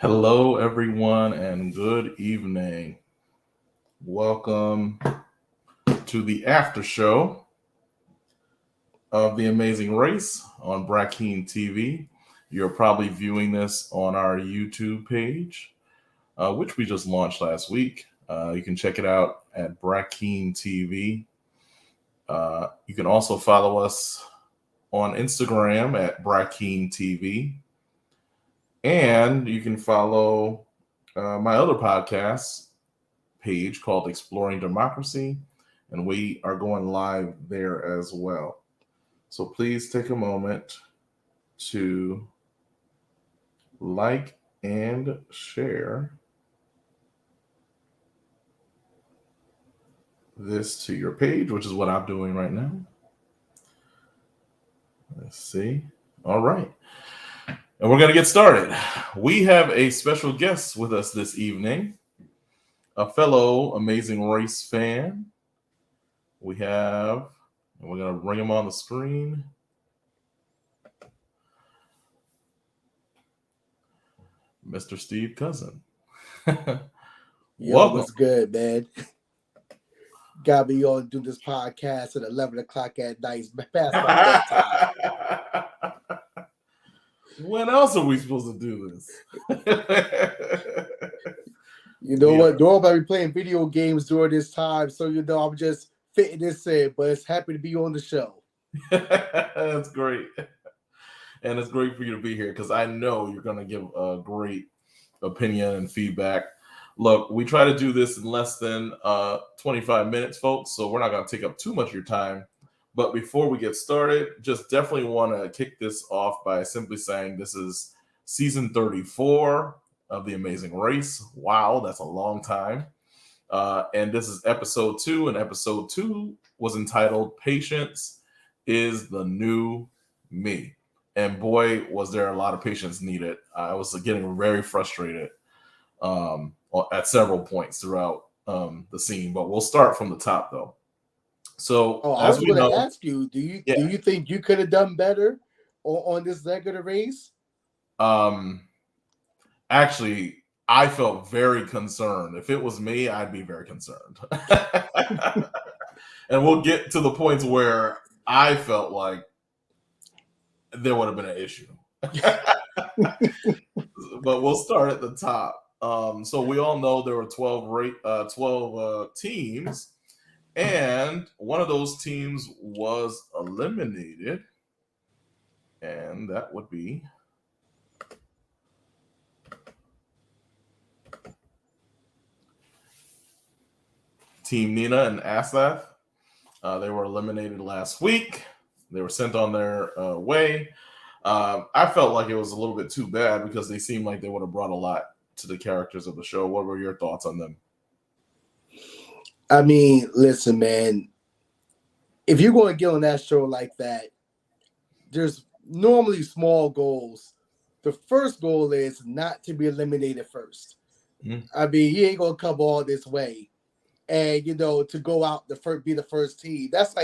Hello, everyone, and good evening. Welcome to the after show of The Amazing Race on BrackeenTV. You're probably viewing this on our YouTube page, which we just launched last week. You can check it out at BrackeenTV. You can also follow us on Instagram at BrackeenTV. And you can follow my other podcast page called Exploring Democracy, and we are going live there as well. So please take a moment to like and share this to your page, which is what I'm doing right now. Let's see. All right. And we're going to get started. We have a special guest with us this evening, a fellow Amazing Race fan. We're going to bring him on the screen. Mr. Steve Cousin. Yo, Welcome. what's good, man? Got me on do this podcast at 11 o'clock at night. It's past my bedtime. When else are we supposed to do this? You know what? Nobody playing video games during this time, so I'm just fitting this in. But it's happy to be on the show. That's great, and it's great for you to be here because I know you're going to give a great opinion and feedback. Look, we try to do this in less than 25 minutes, folks, so we're not going to take up too much of your time. But before we get started, just definitely want to kick this off by simply saying this is season 34 of The Amazing Race. Wow, that's a long time. And this is episode 2, and episode 2 was entitled Patience is the New Me. And boy, was there a lot of patience needed. I was getting very frustrated at several points throughout the scene, but we'll start from the top, though. So, I was going to ask you, do you think you could have done better on this leg of the race? Actually, I felt very concerned. If it was me, I'd be very concerned. And we'll get to the points where I felt like there would have been an issue. But we'll start at the top. So we all know there were 12 teams. And one of those teams was eliminated, and that would be Team Nina and Assaf. They were eliminated last week. They were sent on their way. I felt like it was a little bit too bad because they seemed like they would have brought a lot to the characters of the show. What were your thoughts on them? I mean, listen, man, if you're going to get on that show like that, there's normally small goals. The first goal is not to be eliminated first. Mm-hmm. I mean, you ain't going to come all this way. And, to go out, be the first team. That's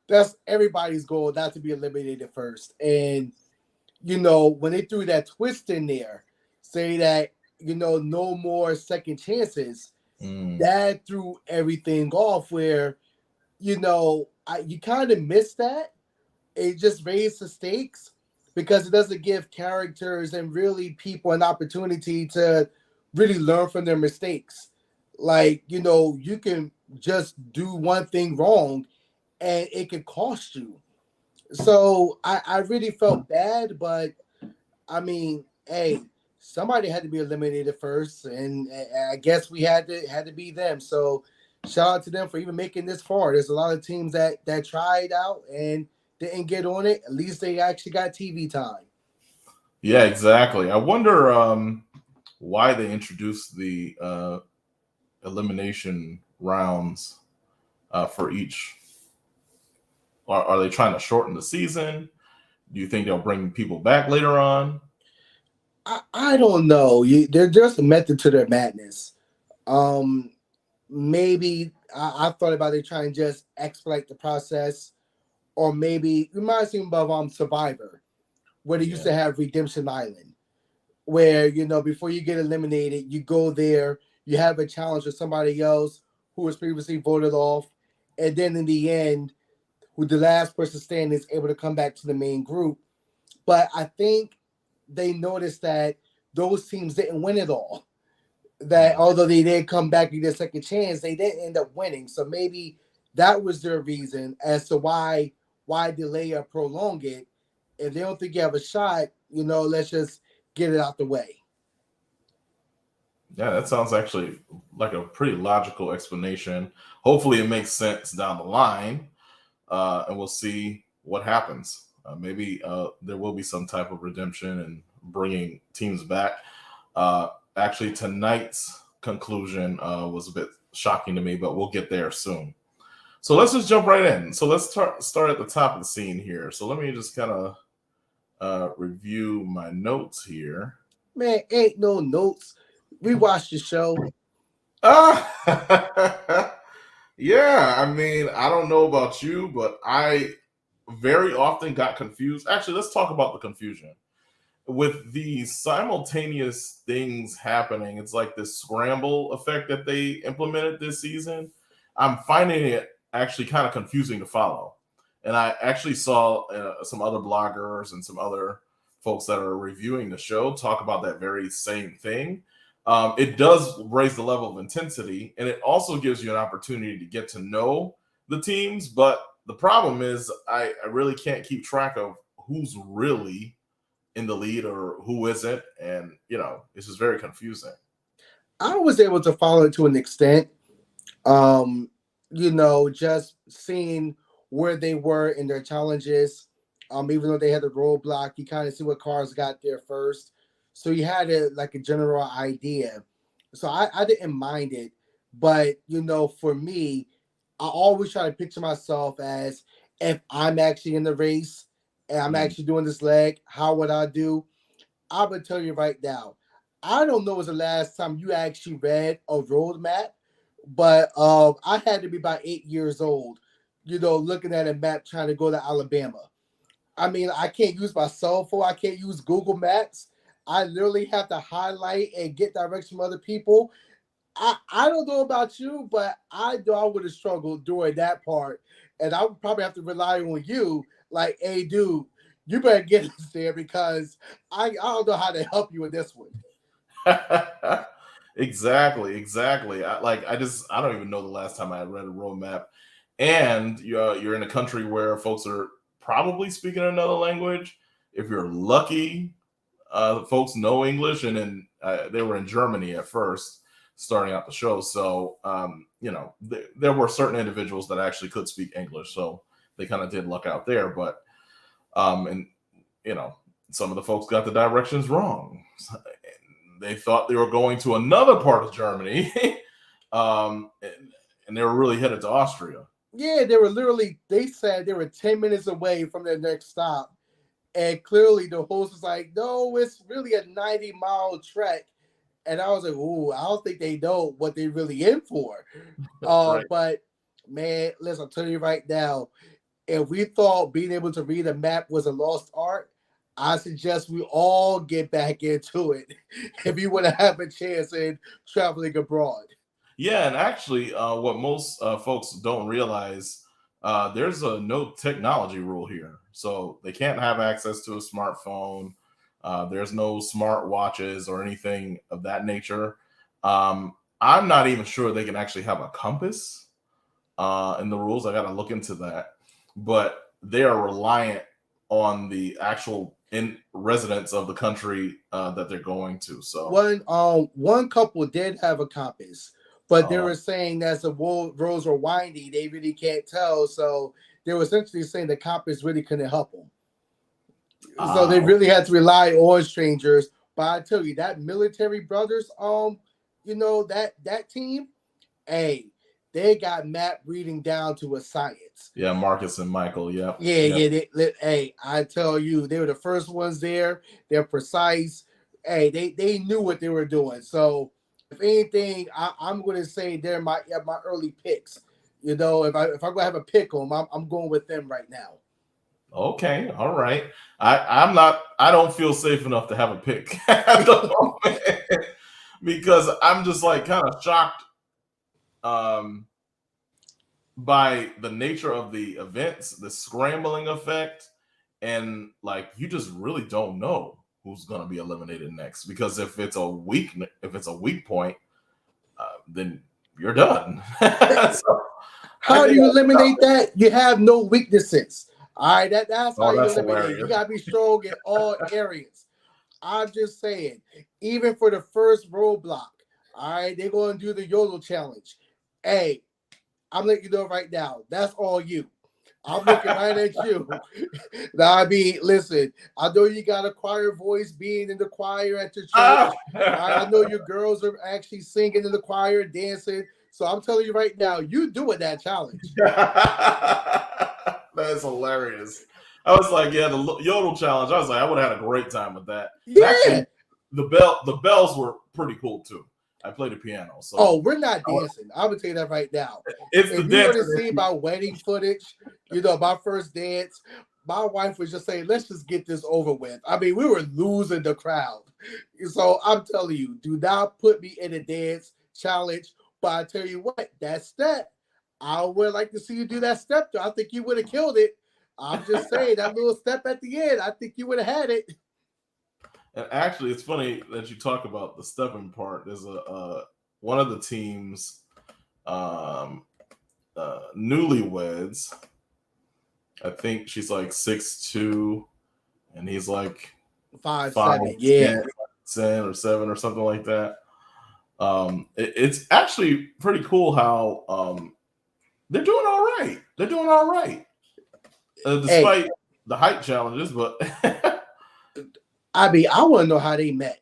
that's everybody's goal, not to be eliminated first. And, when they threw that twist in there, say that, no more second chances, that threw everything off where, you kind of miss that. It just raised the stakes because it doesn't give characters and really people an opportunity to really learn from their mistakes. Like, you can just do one thing wrong and it could cost you. So I really felt bad, but I mean, hey, somebody had to be eliminated first, and I guess we had to be them. So shout out to them for even making this far. There's a lot of teams that tried out and didn't get on it. At least they actually got TV time. Yeah, exactly. I wonder why they introduced the elimination rounds for each. Are they trying to shorten the season? Do you think they'll bring people back later on? I don't know. They're just a method to their madness. Maybe I thought about it trying to just expedite the process, or maybe it reminds me of Survivor, where they used to have Redemption Island, where, before you get eliminated, you go there, you have a challenge with somebody else who was previously voted off, and then in the end, who the last person standing is able to come back to the main group. But I think they noticed that those teams didn't win it all. That although they did come back and get a second chance, they didn't end up winning. So maybe that was their reason as to why delay or prolong it. If they don't think you have a shot, let's just get it out the way. Yeah, that sounds actually like a pretty logical explanation. Hopefully, it makes sense down the line, and we'll see what happens. Maybe there will be some type of redemption and bringing teams back. Actually, tonight's conclusion was a bit shocking to me, but we'll get there soon. So let's just jump right in. So let's start at the top of the scene here. So let me just kind of review my notes here. Man, ain't no notes. We watched the show. Yeah, I mean, I don't know about you, but I very often got confused. Actually, let's talk about the confusion. With the simultaneous things happening, it's like this scramble effect that they implemented this season. I'm finding it actually kind of confusing to follow. And I actually saw some other bloggers and some other folks that are reviewing the show talk about that very same thing. It does raise the level of intensity, and it also gives you an opportunity to get to know the teams. But the problem is I really can't keep track of who's really in the lead or who isn't. And, it's just very confusing. I was able to follow it to an extent. Just seeing where they were in their challenges. Even though they had the roadblock, you kind of see what cars got there first. So you had a general idea. So I didn't mind it. But, for me, I always try to picture myself as if I'm actually in the race and I'm actually doing this leg, how would I do? I would tell you right now, I don't know when was the last time you actually read a road map, but I had to be about 8 years old, looking at a map trying to go to Alabama. I mean, I can't use my cell phone. I can't use Google Maps. I literally have to highlight and get directions from other people. I don't know about you, but I know I would have struggled during that part. And I would probably have to rely on you, like, hey, dude, you better get us there because I don't know how to help you with this one. Exactly. I don't even know the last time I read a road map. And you're in a country where folks are probably speaking another language. If you're lucky, folks know English, and then they were in Germany at first, starting out the show. So there were certain individuals that actually could speak English, so they kind of did luck out there. But and some of the folks got the directions wrong. They thought they were going to another part of Germany, and they were really headed to Austria. Yeah, they said they were 10 minutes away from their next stop. And clearly the host was like, no, it's really a 90-mile trek. And I was like, ooh, I don't think they know what they're really in for. Right. But, man, listen, I'll tell you right now, if we thought being able to read a map was a lost art, I suggest we all get back into it if you want to have a chance in traveling abroad. Yeah, and actually, what most folks don't realize, there's a no technology rule here, so they can't have access to a smartphone. There's no smart watches or anything of that nature. I'm not even sure they can actually have a compass in the rules. I got to look into that, but they are reliant on the actual in residents of the country that they're going to. So one couple did have a compass, but they were saying that the roads were windy, they really can't tell. So they were essentially saying the compass really couldn't help them. So they really had to rely on strangers. But I tell you, that military brothers, that team, hey, they got map reading down to a science. Yeah, Marcus and Michael. Yep. Yeah. Hey, I tell you, they were the first ones there. They're precise. Hey, they knew what they were doing. So if anything, I'm going to say they're my early picks. If I'm going to have a pick 'em, I'm going with them right now. Okay, all right. I'm not. I don't feel safe enough to have a pick at the moment because I'm just like kind of shocked um, by the nature of the events, the scrambling effect, and like you just really don't know who's going to be eliminated next. Because if it's a weak point, then you're done. So I How do think. you eliminate that? You have no weaknesses. All right, that's how Oh, you that's eliminate. You hilarious. gotta be strong in all areas. I'm just saying, even for the first roadblock, all right, they're gonna do the YOLO challenge. Hey, I'm letting you know right now, that's all you. I'm looking right at you. Now, I mean, listen, I know you got a choir voice being in the choir at your Ah! church. I know your girls are actually singing in the choir, dancing. So I'm telling you right now, you doing that challenge. That's hilarious. I was like, yeah, the yodel challenge. I was like, I would have had a great time with that. And Yeah. actually, the bells were pretty cool too. I played the piano, so Oh, we're not dancing. I would tell you that right now. it's the If you were to dancing. see my wedding footage, my first dance, my wife was just saying, let's just get this over with. I mean, we were losing the crowd. So I'm telling you, do not put me in a dance challenge. But I tell you what, that step, I would like to see you do that step. I think you would have killed it. I'm just saying, that little step at the end, I think you would have had it. And actually, it's funny that you talk about the stepping part. There's one of the teams, um, newlyweds. I think she's like 6'2", and he's like 5'7", yeah. 5'10" or 7 or something like that. It's actually pretty cool how they're doing all right. They're doing all right, Hey, despite the height challenges. But I mean, I want to know how they met.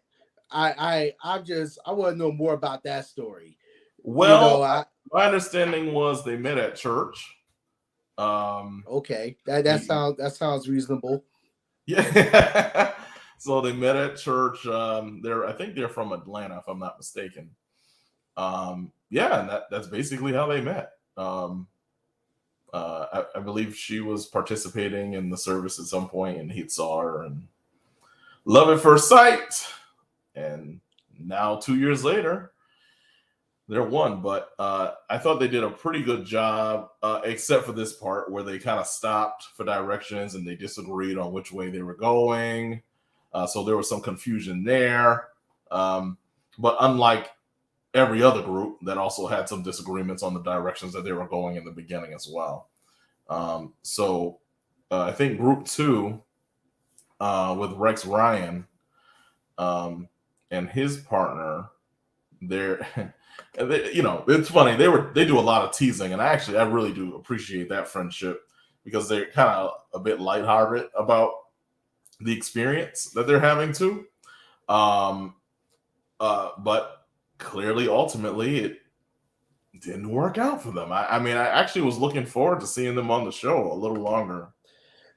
I want to know more about that story. You well, know, I my understanding was they met at church. Um, okay, that sounds reasonable. yeah. So they met at church. I think they're from Atlanta, if I'm not mistaken. Yeah, and that's basically how they met. I believe she was participating in the service at some point, and he saw her, and love at first sight. And now 2 years later, they're one. But I thought they did a pretty good job, except for this part where they kind of stopped for directions and they disagreed on which way they were going. So there was some confusion there. But unlike every other group that also had some disagreements on the directions that they were going in the beginning as well. So I think group two with Rex Ryan and his partner, they're it's funny they do a lot of teasing, and I really do appreciate that friendship because they're kind of a bit lighthearted about the experience that they're having too. Um, but clearly, ultimately, it didn't work out for them. I mean, I actually was looking forward to seeing them on the show a little longer.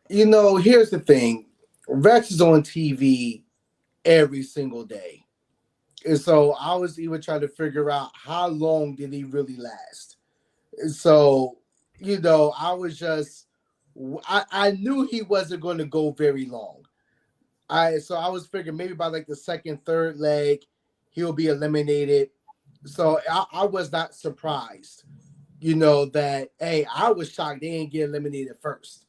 Here's the thing: Rex is on TV every single day, and so I was even trying to figure out how long did he really last. And so, I was just, I knew he wasn't going to go very long. I was figuring maybe by like the second, third leg, he'll be eliminated. So I was not surprised, that hey, I was shocked they didn't get eliminated first.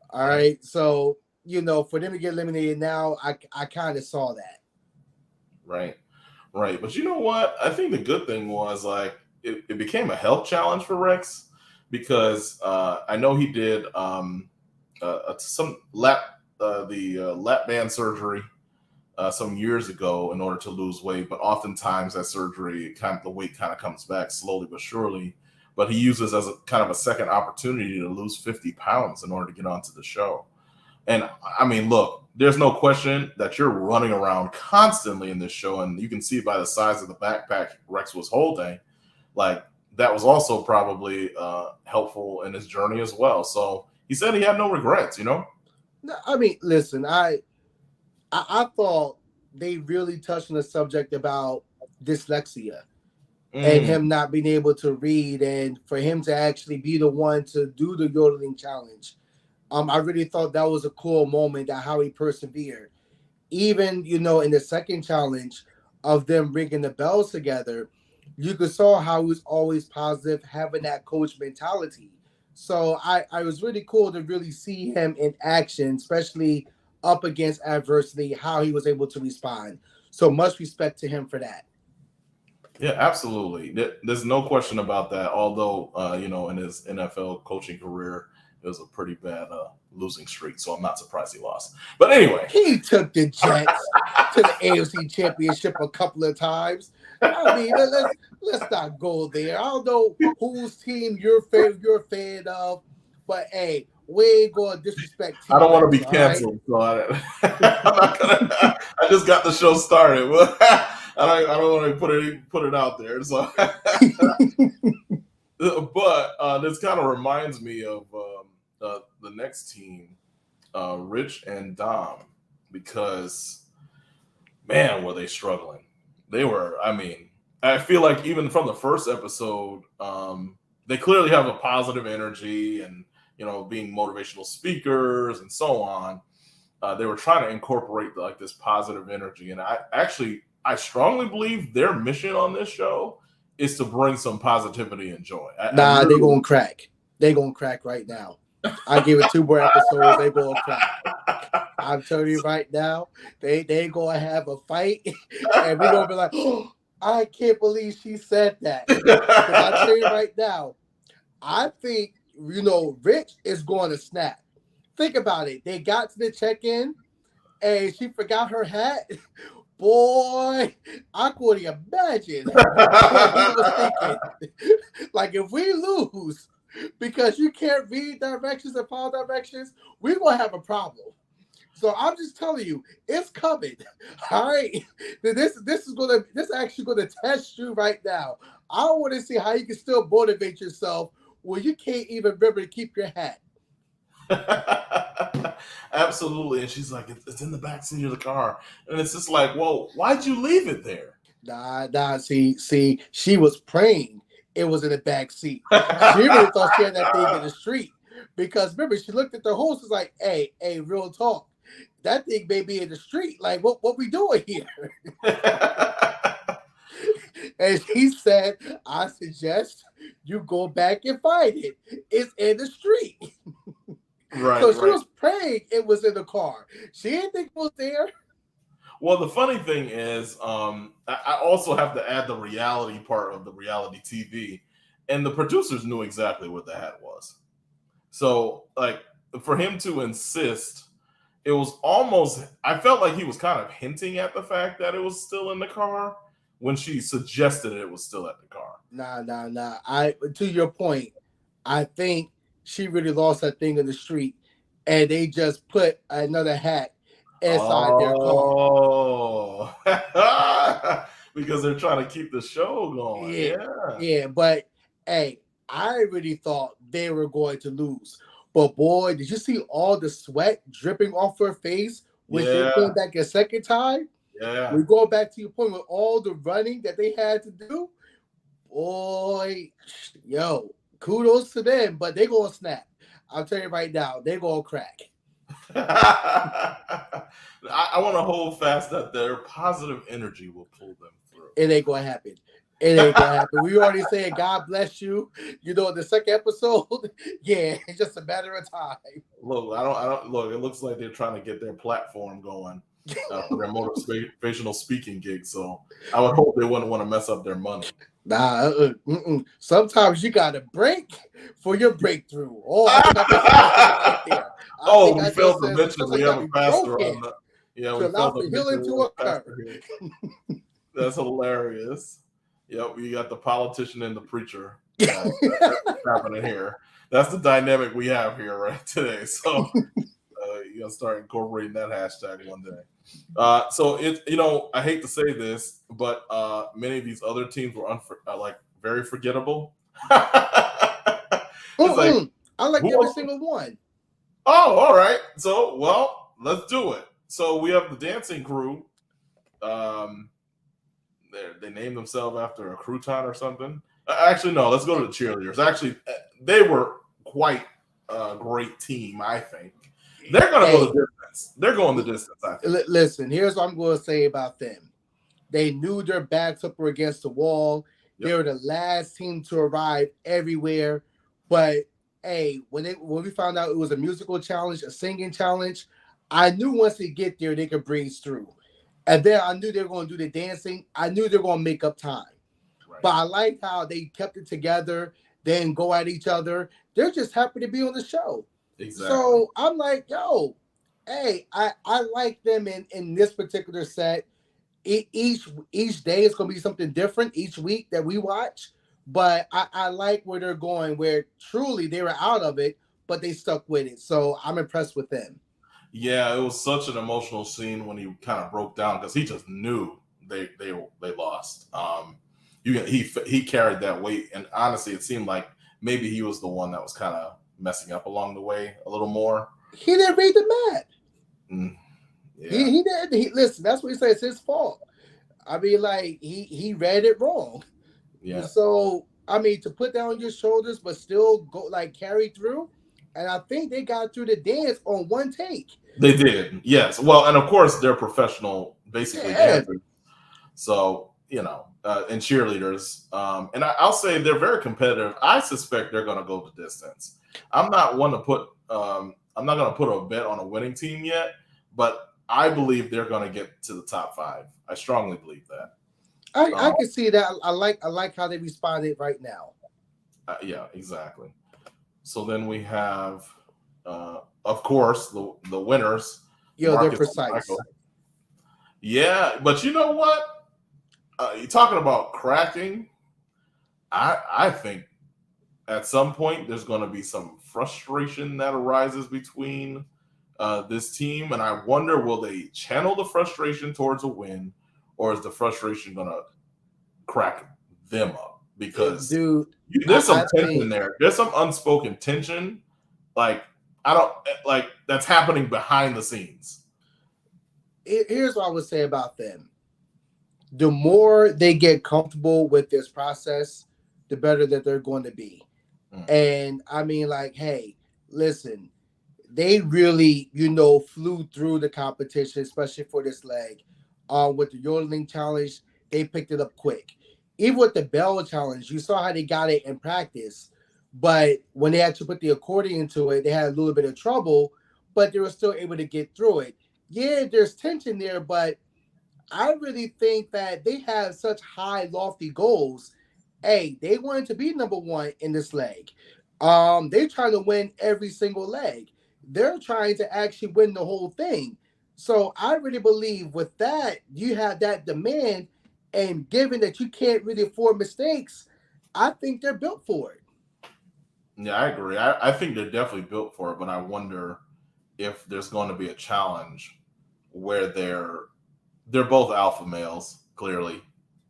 All Right, right. So, for them to get eliminated now, I kind of saw that. right, right. But you know what? I think the good thing was like it became a health challenge for Rex because I know he did some lap band surgery some years ago in order to lose weight, but oftentimes that surgery the weight kind of comes back slowly but surely. But he uses as a kind of a second opportunity to lose 50 pounds in order to get onto the show. And I mean, look, there's no question that you're running around constantly in this show, and you can see by the size of the backpack Rex was holding, like that was also probably helpful in his journey as well. So he said he had no regrets. No, I mean, listen, I thought they really touched on the subject about dyslexia and Mm, him not being able to read, and for him to actually be the one to do the yodeling challenge. I really thought that was a cool moment that how he persevered. Even in the second challenge of them ringing the bells together, you could saw how he was always positive, having that coach mentality. So I was really cool to really see him in action, especially up against adversity, how he was able to respond. So much respect to him for that. Yeah, absolutely. There's no question about that. Although, in his NFL coaching career, it was a pretty bad losing streak, so I'm not surprised he lost. But anyway, He took the Jets to the AFC Championship a couple of times. I mean, let's not go there. I don't know whose team you're a fan of, but hey, we ain't gonna disrespect I don't want to teammates. be All right. canceled, so I'm not gonna. I just got the show started. I don't want to put it out there. So, but this kind of reminds me of the next team, Rich and Dom, because man, were they struggling. They were. I mean, I feel like even from the first episode, they clearly have a positive energy and being motivational speakers and so on. They were trying to incorporate like this positive energy, and I strongly believe their mission on this show is to bring some positivity and joy. Nah, they gonna crack. They gonna crack right now. I give it 2 more episodes. They gonna crack. I'm telling you right now, they gonna have a fight, and we're gonna be like, oh, I can't believe she said that. Because I tell you right now, I think Rich is going to snap. Think about it. They got to the check-in, and she forgot her hat. Boy, I couldn't imagine what he was thinking. Like if we lose because you can't read directions and follow directions, we're gonna have a problem. So I'm just telling you, it's coming. All right. This actually gonna test you right now. I want to see how you can still motivate yourself when you can't even remember to keep your hat. Absolutely. And she's like, it's in the back seat of the car. And it's just like, well, why'd you leave it there? Nah. See, she was praying it was in the back seat. She really thought she had that thing in the street. Because remember, she looked at the host was like, hey, real talk. That thing may be in the street. Like, what we doing here? And he said, I suggest you go back and find it. It's in the street. Right. So she was praying it was in the car. She didn't think it was there. Well, the funny thing is, I also have to add the reality part of the reality TV, and the producers knew exactly what the hat was. So, like, for him to insist, it was almost, I felt like he was kind of hinting at the fact that it was still in the car when she suggested it was still at the car. Nah. To your point, I think she really lost that thing in the street, and they just put another hat inside their car. Oh, because they're trying to keep the show going. Yeah. But hey, I really thought they were going to lose. But boy, did you see all the sweat dripping off her face when she came back a second time? Yeah. We go back to your point with all the running that they had to do. Boy, yo, kudos to them, but they gonna snap. I'll tell you right now, they gonna crack. I want to hold fast that their positive energy will pull them through. It ain't gonna happen. It ain't gonna happen. We already said God bless you. The second episode, yeah, it's just a matter of time. Look, I don't look. It looks like they're trying to get their platform going for their motivational speaking gig. So I would hope they wouldn't want to mess up their money. Nah, sometimes you gotta break for your breakthrough. Oh, I think I right there. We failed to mention we have a pastor on the. Yeah, we failed to mention we have a pastor here. That's hilarious. Yep, we got the politician and the preacher. That's happening here. That's the dynamic we have here right today. So you gotta start incorporating that hashtag one day. So I hate to say this, but many of these other teams were very forgettable. Like, I like every single one. Oh, all right. So, well, let's do it. So we have the dancing crew. They named themselves after a crouton or something. Actually, no. Let's go to the cheerleaders. Actually, they were quite great team. I think they're going to go the distance. They're going the distance. I think. Listen, here's what I'm going to say about them. They knew their backs up were against the wall. Yep. They were the last team to arrive everywhere. But hey, when we found out it was a musical challenge, a singing challenge, I knew once they get there, they could breeze through. And then I knew they were going to do the dancing. I knew they were going to make up time. Right. But I like how they kept it together, then go at each other. They're just happy to be on the show. Exactly. So I'm like, yo, hey, I like them in this particular set. Each day is going to be something different each week that we watch. But I like where they're going, where truly they were out of it, but they stuck with it. So I'm impressed with them. Yeah, it was such an emotional scene when he kind of broke down because he just knew they lost. He carried that weight, and honestly, it seemed like maybe he was the one that was kind of messing up along the way a little more. He didn't read the map. Yeah. He did. Listen, that's what he said. It's his fault. I mean, like he read it wrong. Yeah. So I mean, to put that on your shoulders, but still go like carry through. And I think they got through the dance on one take. They did, yes. Well, and of course they're professional, basically dancers. So and cheerleaders. And I'll say they're very competitive. I suspect they're going to go the distance. I'm not going to put a bet on a winning team yet, but I believe they're going to get to the top 5. I strongly believe that. I can see that. I like how they responded right now. Yeah, exactly. So then we have, of course, the winners. Yo, they're precise. Yeah, but you know what? You're talking about cracking. I think at some point there's going to be some frustration that arises between this team, and I wonder, will they channel the frustration towards a win, or is the frustration going to crack them up? Because there's some tension there. There's some unspoken tension. Like that's happening behind the scenes. Here's what I would say about them. The more they get comfortable with this process, the better that they're going to be. And I mean, like, hey, listen, they really, flew through the competition, especially for this leg. With the yodeling challenge, they picked it up quick. Even with the bell challenge, you saw how they got it in practice. But when they had to put the accordion to it, they had a little bit of trouble, but they were still able to get through it. Yeah, there's tension there, but I really think that they have such high, lofty goals. Hey, they wanted to be number 1 in this leg. They're trying to win every single leg. They're trying to actually win the whole thing. So I really believe with that, you have that demand. And given that you can't really afford mistakes, I think they're built for it. Yeah, I agree. I think they're definitely built for it, but I wonder if there's going to be a challenge where they're both alpha males, clearly,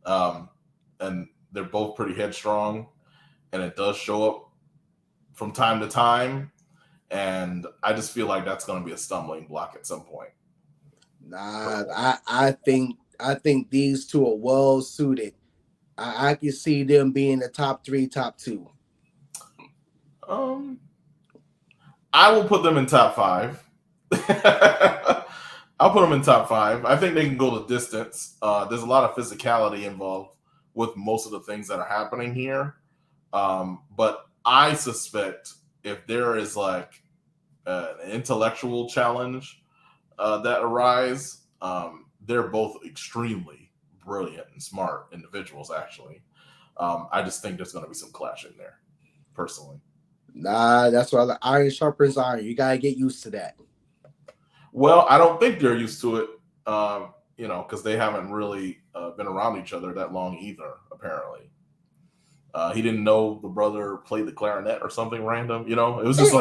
and they're both pretty headstrong, and it does show up from time to time, and I just feel like that's going to be a stumbling block at some point. Nah, I think these two are well suited. I can see them being the top 3, top 2. I will put them in top 5. I'll put them in top 5. I think they can go the distance. There's a lot of physicality involved with most of the things that are happening here. But I suspect if there is like an intellectual challenge that arise, they're both extremely brilliant and smart individuals, actually. I just think there's going to be some clash in there, personally. Nah, that's why iron sharpens iron. You got to get used to that. Well, I don't think they're used to it, because they haven't really been around each other that long either, apparently. He didn't know the brother played the clarinet or something random, It was just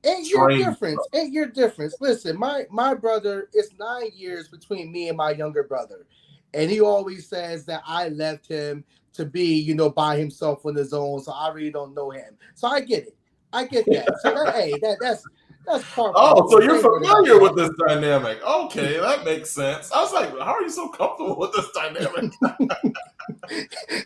Ain't your difference. Listen, my brother, it's 9 years between me and my younger brother. And he always says that I left him to be, by himself on his own. So I really don't know him. So I get it. I get that. So that's part. Oh, so you're familiar with this dynamic. Okay, that makes sense. I was like, how are you so comfortable with this dynamic?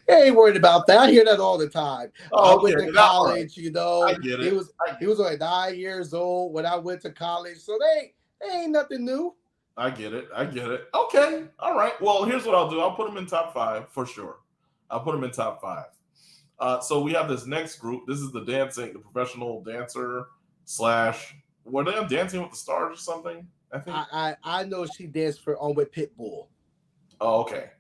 ain't worried about that. I hear that all the time. I Oh, okay. went to Now, all right. college, I get he it. was he was only 9 years old when I went to college, so they ain't nothing new. I get it. I get it. Okay. All right. Well, here's what I'll do. I'll put them in top five for sure. I'll put them in top five. So we have this next group. This is the professional dancer slash. Were they on Dancing with the Stars or something? I think. I know she danced for with Pitbull. Oh, okay.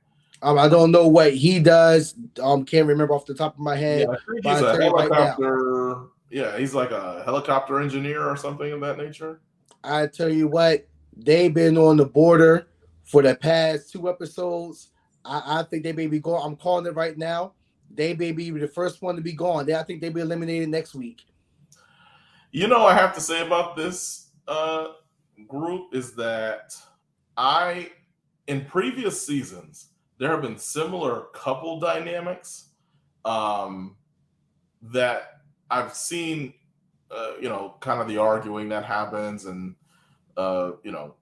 I don't know what he does. Can't remember off the top of my Yeah, head. I think But he's I a tell you right now, helicopter. Yeah, he's like a helicopter engineer or something of that nature. I tell you what, they've been on the border for the past 2 episodes. I think they may be going. I'm calling it right now. They may be the first one to be gone. I think they'll be eliminated next week. You know, I have to say about this group is that in previous seasons, there have been similar couple dynamics that I've seen, kind of the arguing that happens and,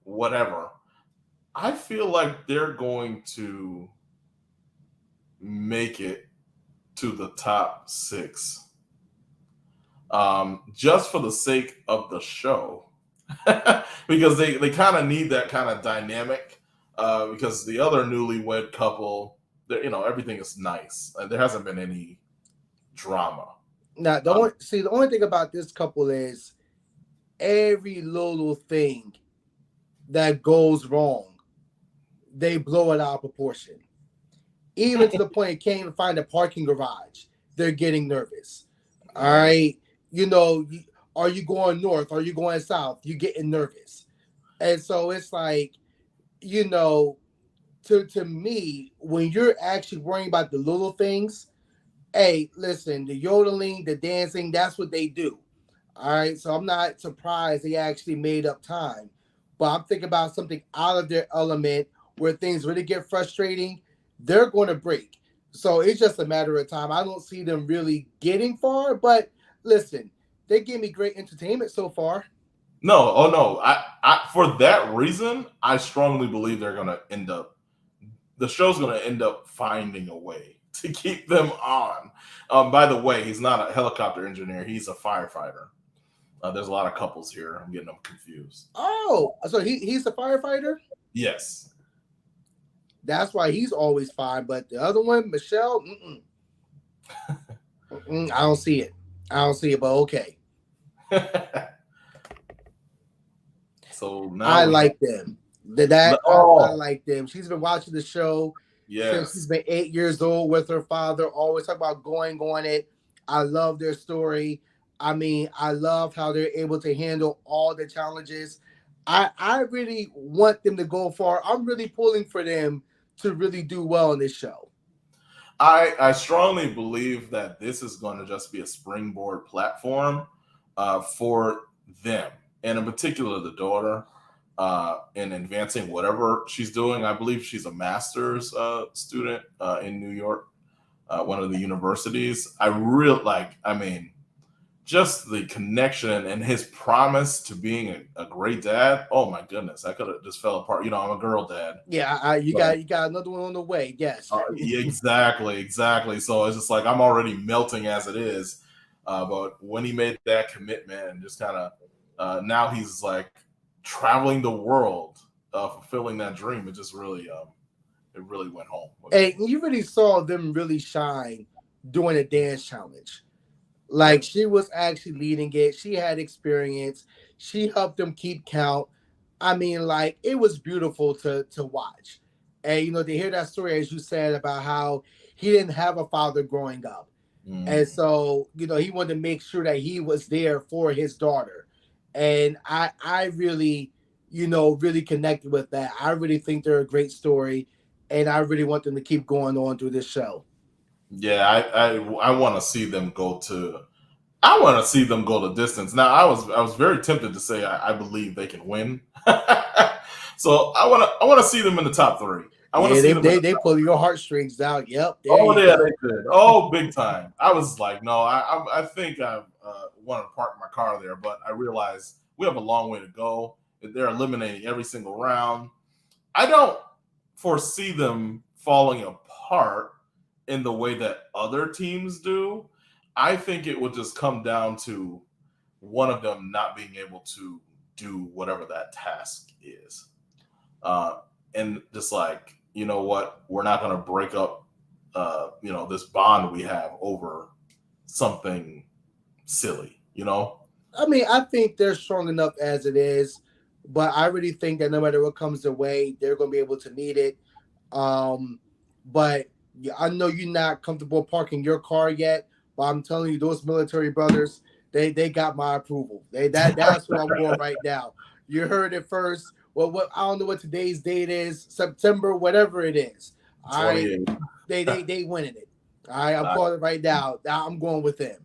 whatever. I feel like they're going to make it to the top six, just for the sake of the show, because they kind of need that kind of dynamic. Because the other newlywed couple, everything is nice. There hasn't been any drama. Now, the only thing about this couple is every little thing that goes wrong, they blow it out of proportion. Even to the point it can't even find a parking garage. They're getting nervous. All right. Are you going north? Are you going south? You're getting nervous. And so it's like, to me, when you're actually worrying about the little things, hey, listen, the yodeling, the dancing, that's what they do. All right. So I'm not surprised they actually made up time. But I'm thinking about something out of their element where things really get frustrating. They're going to break. So it's just a matter of time. I don't see them really getting far. But listen, they gave me great entertainment so far. No, oh no. I for that reason, I strongly believe the show's gonna end up finding a way to keep them on. By the way, he's not a helicopter engineer, he's a firefighter. There's a lot of couples here. I'm getting them confused. Oh, so he's a firefighter? Yes. That's why he's always fine. But the other one, Michelle, I don't see it. But okay. So now I like them. I like them. She's been watching the show since she's been 8 years old with her father. Always talk about going on it. I love their story. I mean, I love how they're able to handle all the challenges. I really want them to go far. I'm really pulling for them to really do well in this show. I strongly believe that this is going to just be a springboard platform for them, and in particular the daughter, in advancing whatever she's doing. I believe she's a master's student in New York, one of the universities. Just the connection and his promise to being a great dad. Oh my goodness, I could have just fell apart. I'm a girl dad. Yeah, you got another one on the way. Yes. Exactly. So it's just like I'm already melting as it is. But when he made that commitment and just kind of now he's like traveling the world, fulfilling that dream, it just really it really went home. And you really saw them really shine during the dance challenge. Like she was actually leading it. She had experience. She helped them keep count. I mean, like it was beautiful to watch. And to hear that story, as you said, about how he didn't have a father growing up. And so, he wanted to make sure that he was there for his daughter. And I really, really connected with that. I really think they're a great story. And I really want them to keep going on through this show. Yeah, I want to see them go to. I want to see them go the distance. Now, I was very tempted to say I believe they can win. So I want to see them in the top three. I want to see them. They pull your heartstrings out. Yep. They did. Oh, big time. I was like, no, I think I want to park my car there, but I realized we have a long way to go. They're eliminating every single round. I don't foresee them falling apart. in the way that other teams do. I think it would just come down to one of them not being able to do whatever that task is. And just like, you know what, we're not going to break up, this bond we have over something silly, I mean, I think they're strong enough as it is, but I really think that no matter what comes their way, they're going to be able to meet it. But I know you're not comfortable parking your car yet, but I'm telling you, those military brothers, they got my approval. That's who I'm going right now. You heard it first. Well, what I don't know what today's date is, September, whatever it is. All right, 28. they winning it. All right, I'm calling it right now. Now I'm going with them.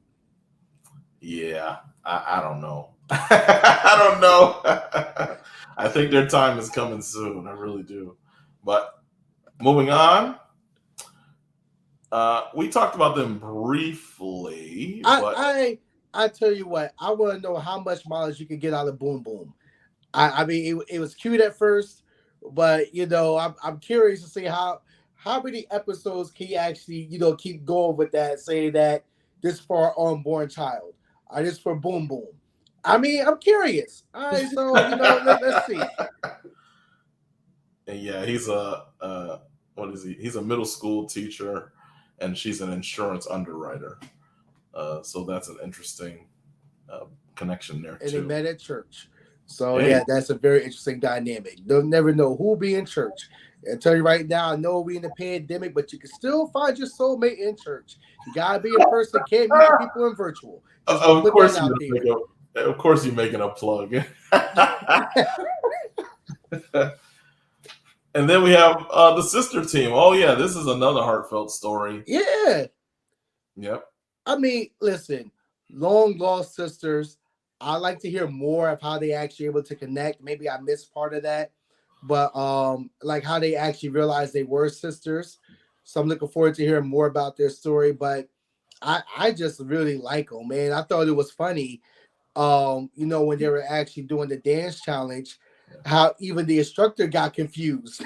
Yeah, I don't know. I don't know. I think their time is coming soon. I really do. But moving on, we talked about them briefly. I tell you what, I want to know how much mileage you can get out of Boom Boom. I mean, it was cute at first, but I'm curious to see how many episodes can you actually keep going with that, saying that this for our unborn child, this for Boom Boom. I mean, I'm curious. All right, so let's see. And yeah, he's what is he? He's a middle school teacher, and she's an insurance underwriter. So that's an interesting connection there and too. And they met at church. So yeah, that's a very interesting dynamic. They'll never know who'll be in church. I tell you right now, I know we're in a pandemic, but you can still find your soulmate in church. You gotta be in person, can't meet people in virtual. Of course, you're making a plug. And then we have the sister team. Oh yeah, this is another heartfelt story. Yeah. Yep. I mean, listen, long lost sisters. I like to hear more of how they actually able to connect. Maybe I missed part of that, but like how they actually realized they were sisters. So I'm looking forward to hearing more about their story. But I just really like them, man. I thought it was funny, when they were actually doing the dance challenge, how even the instructor got confused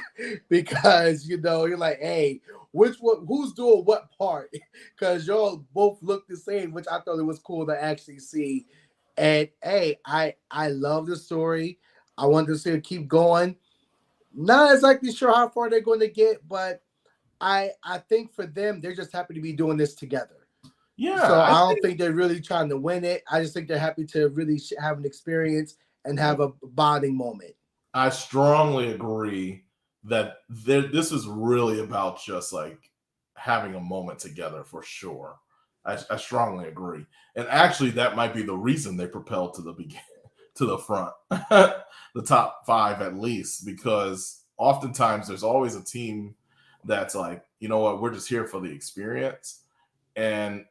because you're like, hey, who's doing what part? Because y'all both look the same, which I thought it was cool to actually see. And hey, I love the story. I want to see it keep going. Not exactly sure how far they're going to get, but I think for them, they're just happy to be doing this together. Yeah. So I don't think they're really trying to win it. I just think they're happy to really have an experience and have a bonding moment. I strongly agree that this is really about just like having a moment together for sure. I strongly agree, and actually, that might be the reason they propelled to the front, the top 5 at least, because oftentimes there's always a team that's like, you know what, we're just here for the experience, and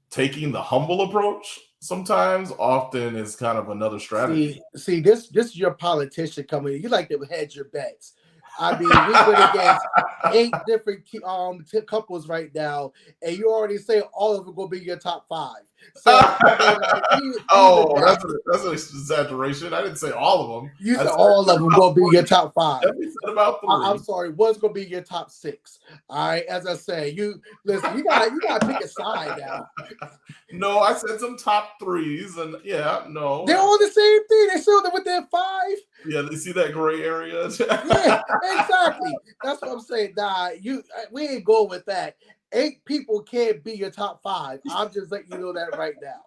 taking the humble approach sometimes often is kind of another strategy. See, this is your politician coming. You like to hedge your bets. I mean, we went against 8 different couples right now, and you already say all of them going to be your top 5. So, that's an exaggeration. I didn't say all of them. You said all of them going to be your top 5. Said about 3. I'm sorry, one's going to be your top 6. All right, as I say, you listen. You got to pick a side now. No, I said some top 3s, and no, they're all the same thing. They're still within 5. Yeah, they see that gray area. Yeah, exactly. That's what I'm saying. Nah, we ain't going with that. 8 people can't be your top 5. I'm just letting you know that right now.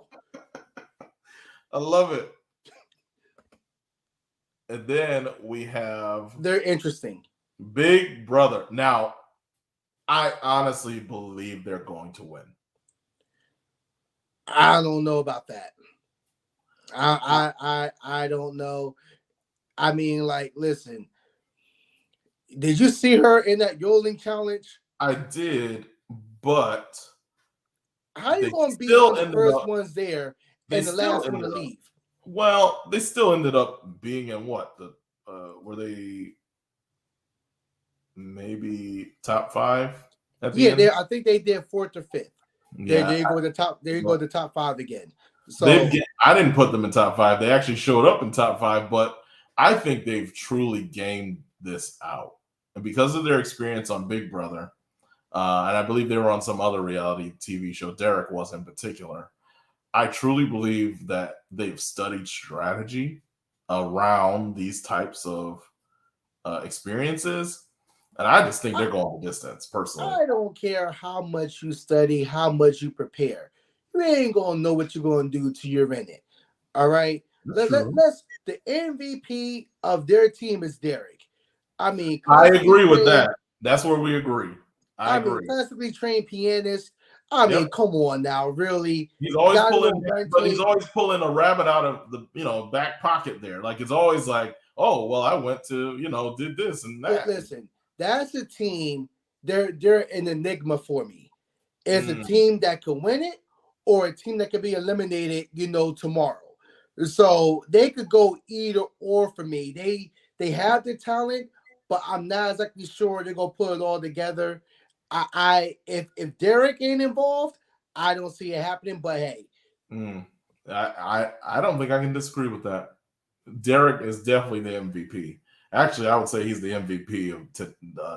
I love it. And then we have... They're interesting. Big Brother. Now, I honestly believe they're going to win. I don't know about that. I don't know. I mean, like, listen. Did you see her in that yodeling challenge? I did, but how you going to be the first ones there and the last one to leave? Well, they still ended up being in what? Were they maybe top 5 at the end? I think they did 4th or 5th. Yeah, there you go to the top. There you go to the top 5 again. So I didn't put them in top 5. They actually showed up in top 5, but I think they've truly gamed this out. And because of their experience on Big Brother, and I believe they were on some other reality TV show. Derek was in particular. I truly believe that they've studied strategy around these types of experiences, and I just think they're going the distance. Personally, I don't care how much you study, how much you prepare. You ain't gonna know what you're gonna do till you're in it. All right. that's true. Let's the MVP of their team is Derek. I mean, I classically agree with trained. that. That's where we agree. I I mean, agree. classically trained pianist. I Yep. mean, come on now, really. He's always Got it pulling, on run but he's tape. always pulling a rabbit out of the back pocket there. Like it's always like, oh well, I went to did this and that. Listen, that's a team. They're an enigma for me. It's a Mm. team that could win it, or a team that could be eliminated, tomorrow. So they could go either or for me. They have the talent, but I'm not exactly sure they're gonna put it all together. If Derek ain't involved, I don't see it happening. But hey, I don't think I can disagree with that. Derek is definitely the MVP. Actually, I would say he's the MVP of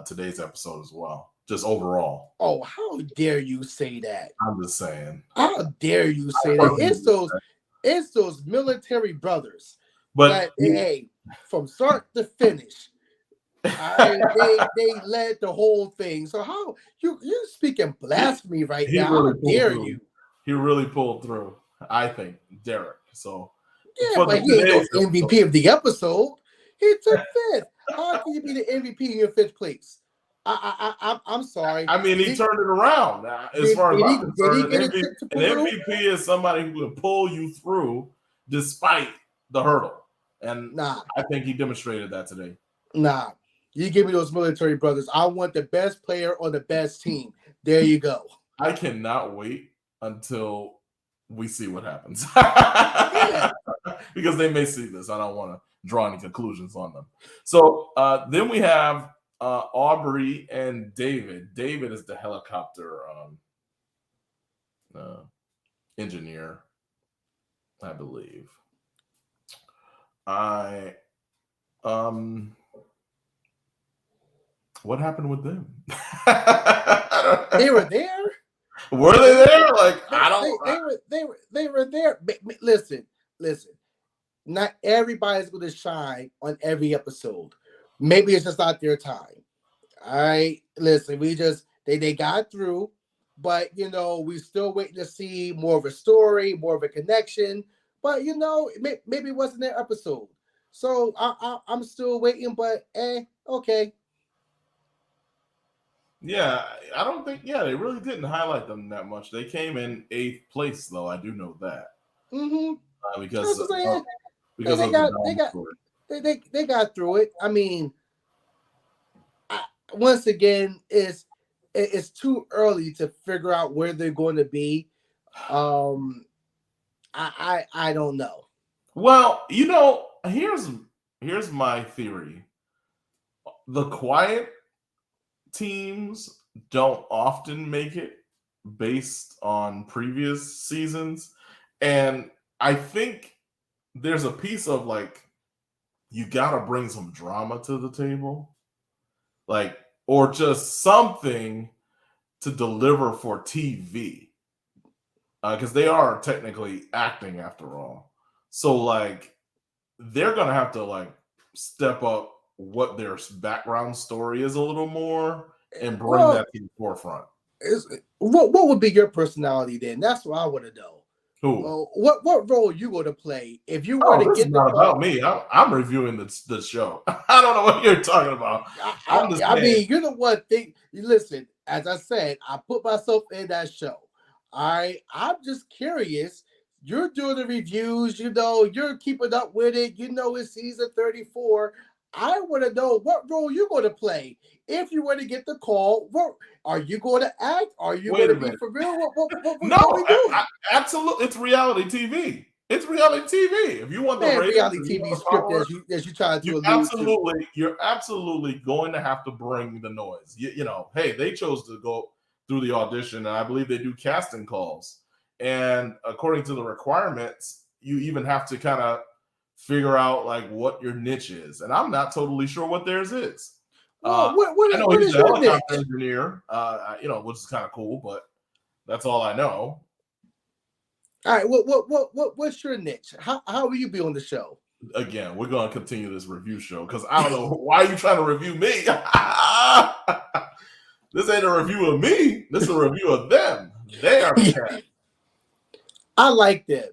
today's episode as well, just overall. oh, how dare you say that? I'm just saying. How dare you say that? It's those military brothers. But hey, from start to finish, they led the whole thing. So how you speaking blasphemy right now? Really how dare you? He really pulled through, I think, Derek. So yeah, but he ain't no MVP of the episode. He took fifth. How can you be the MVP in your fifth place? I'm sorry. I mean, he turned it around. As far as I'm concerned, an MVP is somebody who will pull you through despite the hurdle. And I think he demonstrated that today. Nah, you give me those military brothers. I want the best player on the best team. There you go. I cannot wait until we see what happens. Because they may see this. I don't want to draw any conclusions on them. So then we have Aubrey and David. David is the helicopter engineer, I believe. What happened with them? They were there. Were they there? Like I don't. They were there. Listen. Not everybody's going to shine on every episode. Maybe it's just not their time. All right. Listen, they got through, but we still waiting to see more of a story, more of a connection. But maybe it wasn't their episode. So I'm still waiting. But okay. Yeah, I don't think. Yeah, they really didn't highlight them that much. They came in 8th place, though. I do know that. Because they got through it. I mean, once again, it's too early to figure out where they're going to be. I don't know. Well, here's my theory. The quiet teams don't often make it based on previous seasons, and I think there's a piece of like you gotta bring some drama to the table, like, or just something to deliver for TV, because they are technically acting after all. So like they're gonna have to like step up what their background story is a little more and bring that to the forefront. What would be your personality then? That's what I want to know. Who? What role are you going to play if you were to this get is not about me. I'm reviewing the show. I don't know what you're talking about. I mean, you're the one thing. Listen, as I said, I put myself in that show. All right, I'm just curious. You're doing the reviews. You're keeping up with it. It's season 34. I want to know what role you're going to play. If you were to get the call, are you going to act? Are you going to be for real? No, absolutely. It's reality TV. It's reality TV. If you want the reality TV script as you try to you're absolutely going to have to bring the noise. Hey, they chose to go through the audition, and I believe they do casting calls. And according to the requirements, you even have to kind of figure out like what your niche is. And I'm not totally sure what theirs is. Well, I know what he's is a your helicopter niche? engineer, which is kind of cool, but that's all I know. All right, what's your niche? How will you be on the show? Again, we're going to continue this review show because I don't know why are you trying to review me. This ain't a review of me. This is a review of them. They are the cat. I like them.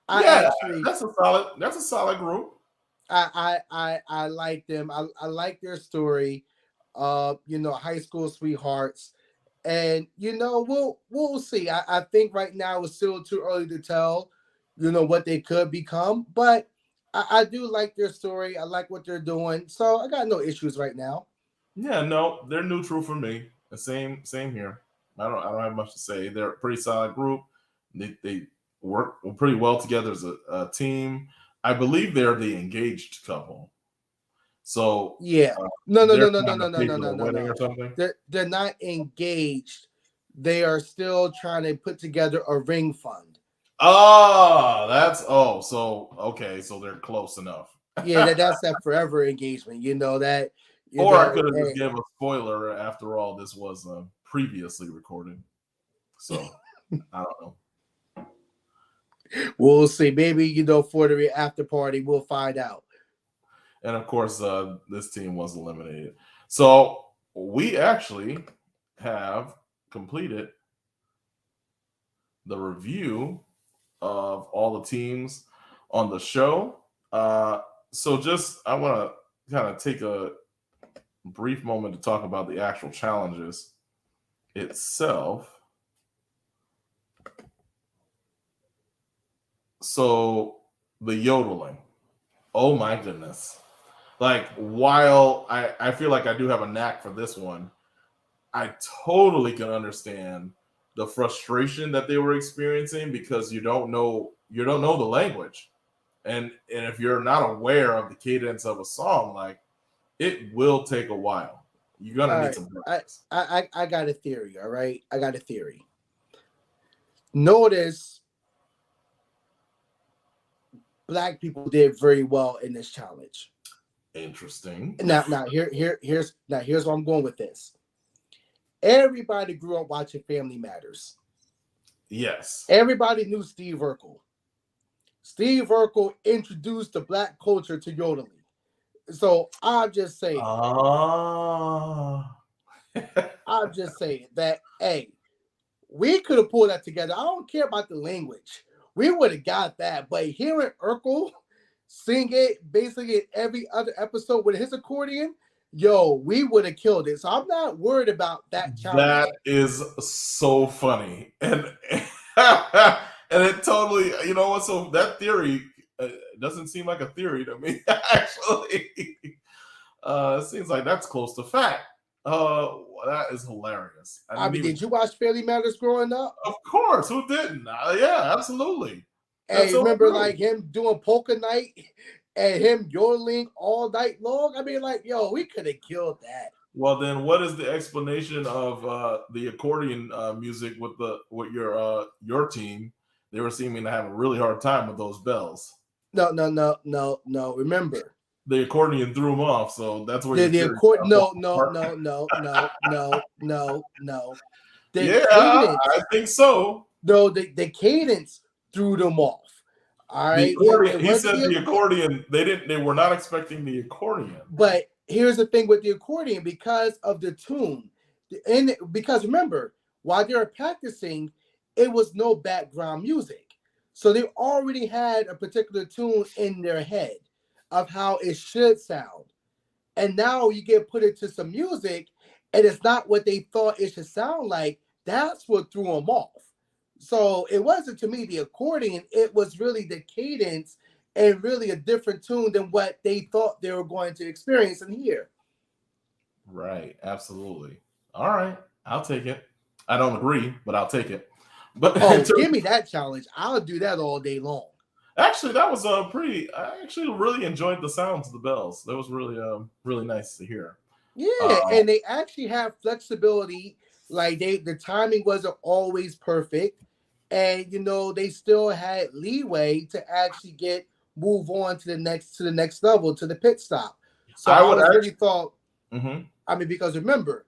That's a solid group. I like them. I like their story. High school sweethearts. And we'll see. I think right now it's still too early to tell, what they could become. But I do like their story. I like what they're doing. So I got no issues right now. Yeah, no, they're neutral for me. The same here. I don't have much to say. They're a pretty solid group. They work pretty well together as a team. I believe they're the engaged couple. So Yeah. No, no, they're no, no, no, trying to no, no, pay no, for no, the no, wedding or no. something. They're not engaged. They are still trying to put together a ring fund. So okay, so they're close enough. Yeah, that's that forever engagement. Or I could have just gave a spoiler. After all, this was previously recorded. So I don't know. We'll see. Maybe for the after party, we'll find out. And of course, this team was eliminated. So we actually have completed the review of all the teams on the show. So I want to kind of take a brief moment to talk about the actual challenges itself. So the yodeling. Oh my goodness. Like, while I feel like I do have a knack for this one, I totally can understand the frustration that they were experiencing because you don't know the language. And if you're not aware of the cadence of a song, like, it will take a while. You're gonna need some practice. I got a theory, all right? I got a theory. Notice Black people did very well in this challenge. Interesting. Now here's where I'm going with this. Everybody grew up watching Family Matters. Yes. Everybody knew Steve Urkel. Steve Urkel introduced the Black culture to yodeling. So I'm just saying. I'm just saying that, hey, we could have pulled that together. I don't care about the language. We would have got that. But hearing Urkel sing it basically in every other episode with his accordion, we would have killed it. So I'm not worried about that challenge. That is so funny. And and it totally, you know what? So that theory doesn't seem like a theory to me, actually. It seems like that's close to fact. That is hilarious. Did you watch Family Matters growing up? Of course, who didn't? Yeah, absolutely. Hey, remember like him doing polka night and him yodeling all night long? I mean, like, we could have killed that. Well, then, what is the explanation of the accordion music with your team? They were seeming to have a really hard time with those bells. No. Remember, the accordion threw him off, so that's where the accordion. No. Yeah, cadence, I think so. No, the cadence threw them off. All right. He said the accordion. They were not expecting the accordion. But here's the thing with the accordion, because of the tune, and because remember, while they were practicing, it was no background music, so they already had a particular tune in their head of how it should sound, and now you get put into some music, and it's not what they thought it should sound like. That's what threw them off. So it wasn't, to me, the accordion. It was really the cadence and really a different tune than what they thought they were going to experience and hear. Right. Absolutely. All right. I'll take it. I don't agree, but I'll take it. But give me that challenge. I'll do that all day long. Actually, that was I actually really enjoyed the sounds of the bells. That was really nice to hear. Yeah, and they actually have flexibility. Like the timing wasn't always perfect. And they still had leeway to actually move on to the next level, to the pit stop. So I really thought Mm-hmm. I mean, because remember,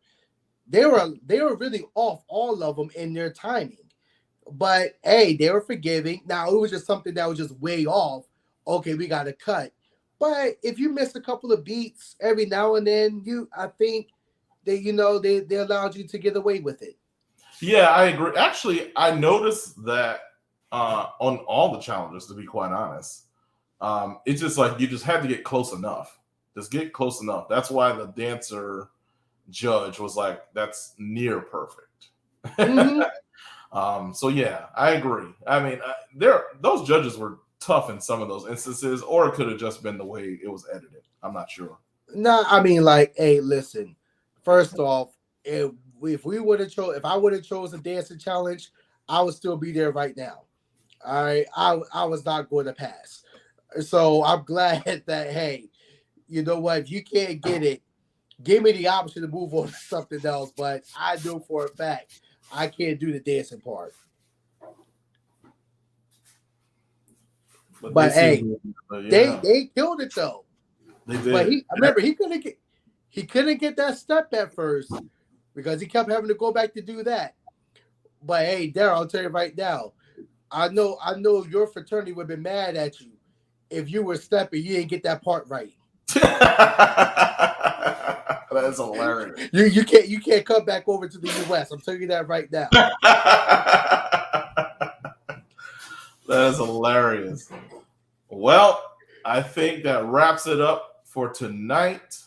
they were really off, all of them, in their timing. But hey, they were forgiving. Now it was just something that was just way off. Okay, we got to cut. But if you miss a couple of beats every now and then, I think they they allowed you to get away with it. Yeah, I agree. Actually, I noticed that on all the challenges, to be quite honest. It's just like you just had to get close enough. Just get close enough. That's why the dancer judge was like, that's near perfect. Mm-hmm. So yeah, I agree. I mean, those judges were tough in some of those instances, or it could have just been the way it was edited. I'm not sure. No, I mean, like, hey, listen. First off, if we would have chose, if I would have chose a dancing challenge, I would still be there right now. All right, I was not going to pass. So I'm glad that, hey, you know what? If you can't get it, give me the option to move on to something else. But I know for a fact I can't do the dancing part. But hey, yeah, they killed it though. they But did. I remember he couldn't get that step at first because he kept having to go back to do that. But hey, Daryl, I'll tell you right now, I know your fraternity would have been mad at you if you were stepping, you didn't get that part right. That's hilarious. You can't come back over to the US. I'm telling you that right now. That is hilarious. Well, I think that wraps it up for tonight.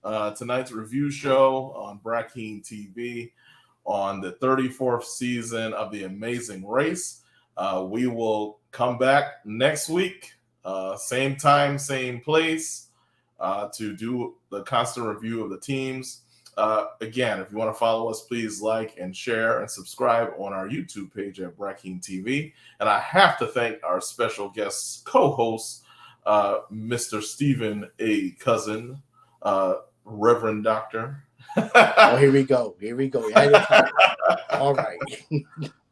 Tonight's review show on BrackeenTV on the 34th season of The Amazing Race. We will come back next week, same time, same place, to do the constant review of the teams. Again, if you want to follow us, please like and share and subscribe on our YouTube page at BrackeenTV. And I have to thank our special guest co-host, Mr. Stephen A. Cousin, Reverend Doctor. Oh, here we go. Here we go. All right.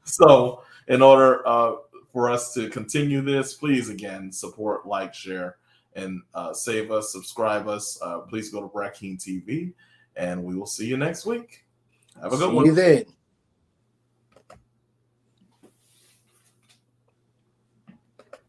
So, in order for us to continue this, please again support, like, share, and save us, subscribe us. Please go to BrackeenTV, and we will see you next week. Have a good one. See you then.